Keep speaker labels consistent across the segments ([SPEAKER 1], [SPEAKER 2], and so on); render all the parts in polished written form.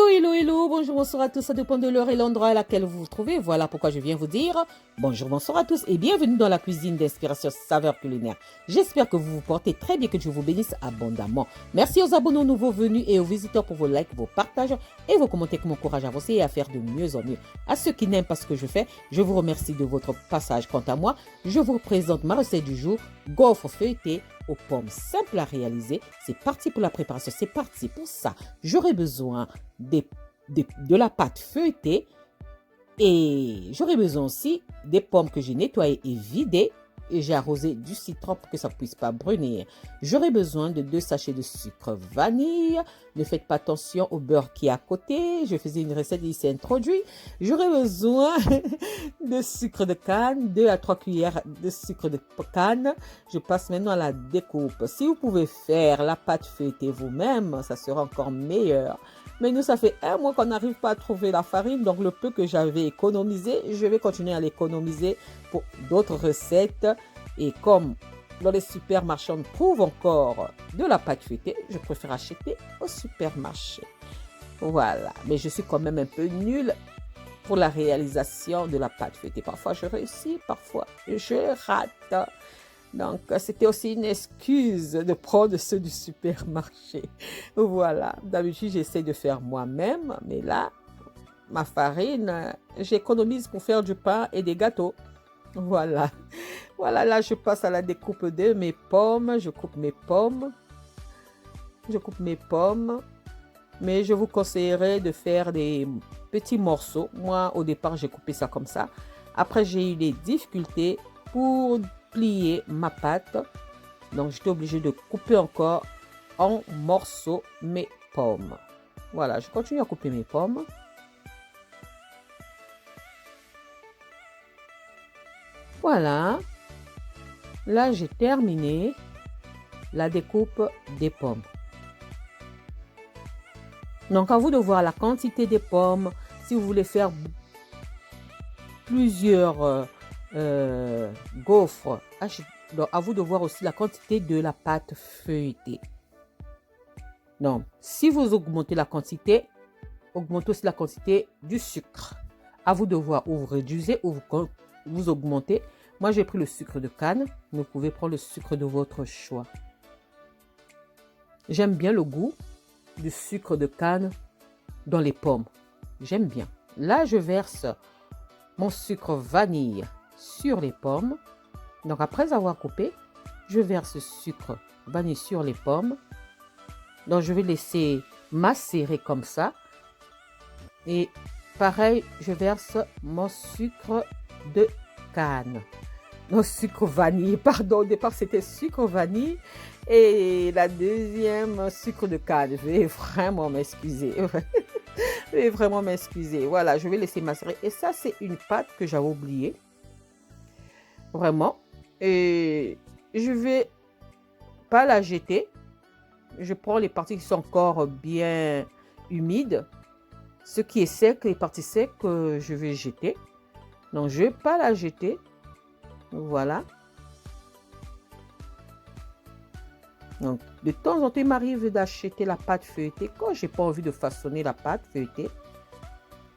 [SPEAKER 1] Hello, hello, hello, bonjour, bonsoir à tous, ça dépend de l'heure et l'endroit à laquelle vous vous trouvez. Voilà pourquoi je viens vous dire bonjour, bonsoir à tous et bienvenue dans la cuisine d'inspiration saveur culinaire. J'espère que vous vous portez très bien, que Dieu vous bénisse abondamment. Merci aux abonnés, aux nouveaux venus et aux visiteurs pour vos likes, vos partages et vos commentaires qui m'encouragent à avancer et à faire de mieux en mieux. À ceux qui n'aiment pas ce que je fais, je vous remercie de votre passage. Quant à moi, je vous présente ma recette du jour, gaufres feuilletées aux pommes simples à réaliser. C'est parti pour la préparation, c'est parti pour ça. J'aurai besoin de la pâte feuilletée et j'aurai besoin aussi des pommes que j'ai nettoyées et vidées et j'ai arrosé du citron pour que ça ne puisse pas brunir. J'aurai besoin de 2 sachets de sucre vanille. Ne faites pas attention au beurre qui est à côté. Je faisais une recette et il s'est introduit. J'aurai besoin de sucre de canne, 2 à 3 cuillères de sucre de canne. Je passe maintenant à la découpe. Si vous pouvez faire la pâte feuilletée vous-même, ça sera encore meilleur. Mais nous, ça fait 1 mois qu'on n'arrive pas à trouver la farine. Donc, le peu que j'avais économisé, je vais continuer à l'économiser pour d'autres recettes. Et comme dans les supermarchés, on trouve encore de la pâte feuilletée, je préfère acheter au supermarché. Voilà. Mais je suis quand même un peu nulle pour la réalisation de la pâte feuilletée. Parfois, je réussis, parfois, je rate. Donc, c'était aussi une excuse de prendre ceux du supermarché. Voilà. D'habitude, j'essaie de faire moi-même, mais là, ma farine, j'économise pour faire du pain et des gâteaux. Voilà. Voilà, là, je passe à la découpe de mes pommes. Je coupe mes pommes. Mais je vous conseillerais de faire des petits morceaux. Moi, au départ, j'ai coupé ça comme ça. Après, j'ai eu des difficultés pour plier ma pâte. Donc, j'étais obligée de couper encore en morceaux mes pommes. Voilà, je continue à couper mes pommes. Voilà. Là, j'ai terminé la découpe des pommes. Donc, à vous de voir la quantité des pommes. Si vous voulez faire plusieurs gaufres, donc à vous de voir aussi la quantité de la pâte feuilletée. Donc, si vous augmentez la quantité, augmentez aussi la quantité du sucre. À vous de voir où vous réduisez ou vous augmentez. Moi, j'ai pris le sucre de canne. Vous pouvez prendre le sucre de votre choix. J'aime bien le goût du sucre de canne dans les pommes. J'aime bien. Là, je verse mon sucre vanille sur les pommes. Donc, après avoir coupé, je verse le sucre vanille sur les pommes. Donc, je vais laisser macérer comme ça. Et pareil, je verse mon sucre de canne. Non, sucre vanille, pardon, au départ c'était sucre vanille et la deuxième sucre de canne. Je vais vraiment m'excuser. Je vais vraiment m'excuser. Voilà, je vais laisser macérer. Et ça, c'est une pâte que j'avais oubliée. Vraiment. Et je vais pas la jeter. Je prends les parties qui sont encore bien humides. Ce qui est sec, les parties secs, je vais jeter. Donc, je ne vais pas la jeter. Voilà. Donc, de temps en temps, il m'arrive d'acheter la pâte feuilletée quand je n'ai pas envie de façonner la pâte feuilletée.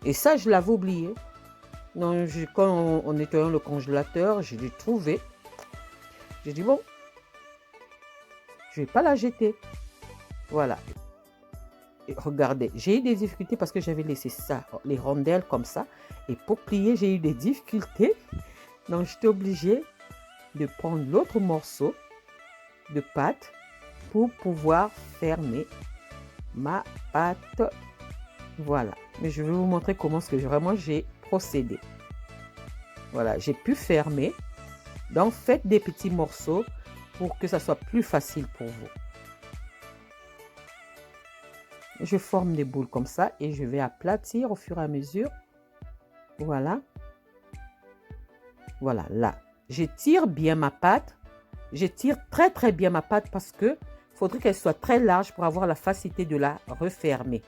[SPEAKER 1] Et ça, je l'avais oublié. Donc, quand on nettoyant le congélateur, je l'ai trouvé. J'ai dit, bon, je ne vais pas la jeter. Voilà. Et regardez, j'ai eu des difficultés parce que j'avais laissé ça, les rondelles comme ça. Et pour plier, j'ai eu des difficultés. Donc, j'étais obligée de prendre l'autre morceau de pâte pour pouvoir fermer ma pâte. Voilà. Mais je vais vous montrer comment vraiment j'ai procédé. Voilà, j'ai pu fermer. Donc, faites des petits morceaux pour que ça soit plus facile pour vous. Je forme des boules comme ça et je vais aplatir au fur et à mesure. Voilà. Voilà, là. J'étire bien ma pâte. J'étire très très bien ma pâte parce que faudrait qu'elle soit très large pour avoir la facilité de la refermer,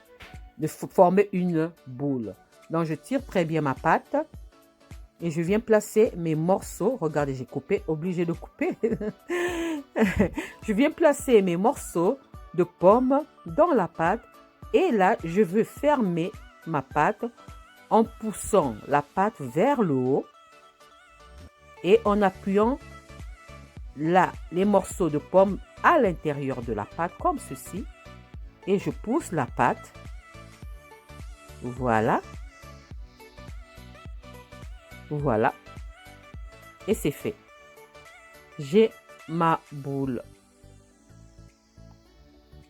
[SPEAKER 1] de former une boule. Donc, je tire très bien ma pâte et je viens placer mes morceaux. Regardez, j'ai coupé, obligé de couper. Je viens placer mes morceaux de pommes dans la pâte Et là, je veux fermer ma pâte en poussant la pâte vers le haut et en appuyant là les morceaux de pomme à l'intérieur de la pâte comme ceci. Et je pousse la pâte. Voilà. Voilà. Et c'est fait. J'ai ma boule.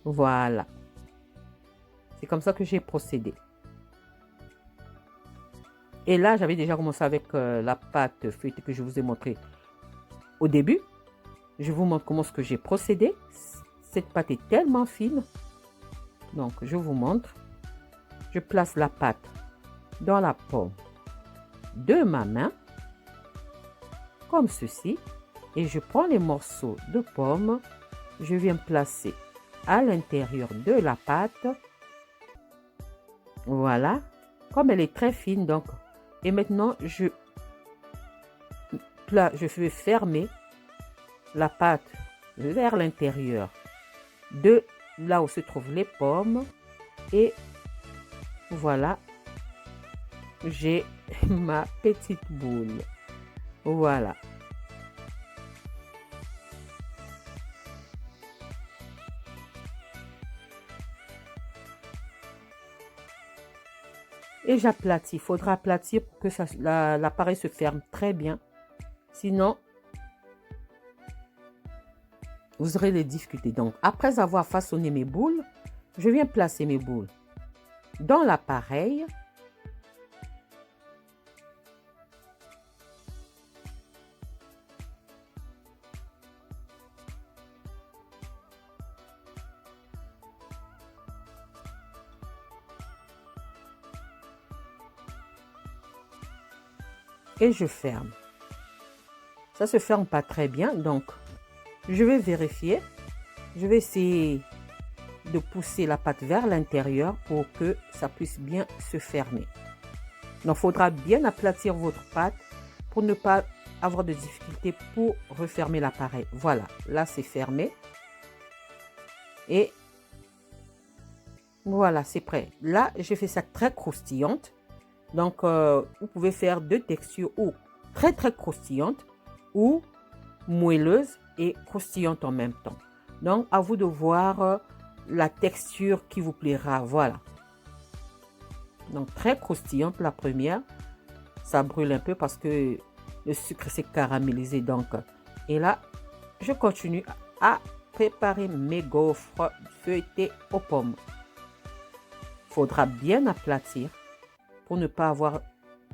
[SPEAKER 1] Voilà. C'est comme ça que j'ai procédé. Et là, j'avais déjà commencé avec la pâte feuilletée que je vous ai montré au début. Je vous montre comment j'ai procédé. Cette pâte est tellement fine. Donc, je vous montre. Je place la pâte dans la paume de ma main, comme ceci. Et je prends les morceaux de pomme. Je viens placer à l'intérieur de la pâte. Voilà. Comme elle est très fine, donc. Et maintenant, je vais fermer la pâte vers l'intérieur de là où se trouvent les pommes. Et voilà, j'ai ma petite boule. Voilà. Et j'aplatis. Il faudra aplatir pour que l'appareil se ferme très bien. Sinon, vous aurez des difficultés. Donc, après avoir façonné mes boules, je viens placer mes boules dans l'appareil. Et je ferme. Ça se ferme pas très bien, donc je vais vérifier. Je vais essayer de pousser la pâte vers l'intérieur pour que ça puisse bien se fermer. Donc, il faudra bien aplatir votre pâte pour ne pas avoir de difficultés pour refermer l'appareil. Voilà, là c'est fermé. Et voilà, c'est prêt. Là, j'ai fait ça très croustillante. Donc, vous pouvez faire deux textures ou très croustillantes ou moelleuse et croustillante en même temps. Donc, à vous de voir la texture qui vous plaira. Voilà. Donc, très croustillante la première. Ça brûle un peu parce que le sucre s'est caramélisé. Donc, et là, je continue à préparer mes gaufres feuilletées aux pommes. Il faudra bien aplatir pour ne pas avoir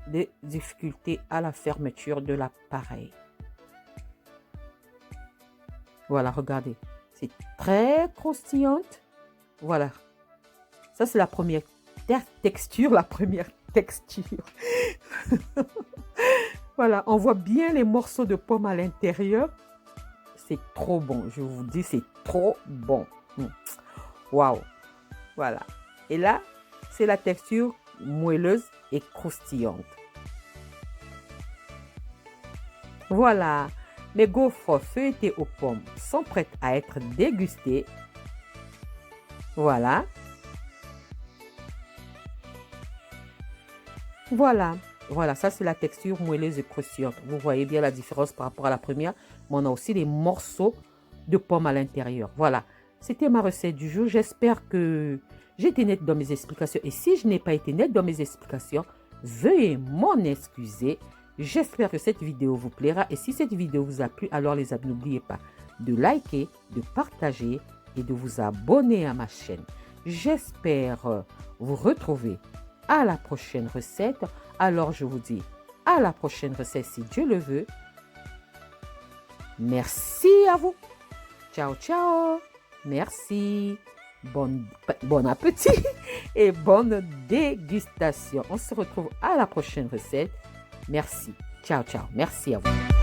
[SPEAKER 1] de difficultés à la fermeture de l'appareil. Voilà, regardez. C'est très croustillante. Voilà. Ça, c'est la première texture. La première texture. Voilà, on voit bien les morceaux de pommes à l'intérieur. C'est trop bon. Je vous dis, c'est trop bon. Waouh. Voilà. Et là, c'est la texture moelleuse et croustillante. Voilà, mes gaufres feuilletées aux pommes sont prêtes à être dégustées. Voilà. Voilà. Voilà, ça c'est la texture moelleuse et croustillante. Vous voyez bien la différence par rapport à la première. Mais on a aussi les morceaux de pommes à l'intérieur. Voilà, c'était ma recette du jour. J'espère que j'ai été nette dans mes explications. Et si je n'ai pas été nette dans mes explications, veuillez m'en excuser. J'espère que cette vidéo vous plaira. Et si cette vidéo vous a plu, alors les amis, n'oubliez pas de liker, de partager et de vous abonner à ma chaîne. J'espère vous retrouver à la prochaine recette. Alors je vous dis à la prochaine recette si Dieu le veut. Merci à vous. Ciao, ciao. Merci. Bon appétit et bonne dégustation. On se retrouve à la prochaine recette. Merci. Ciao, ciao. Merci à vous.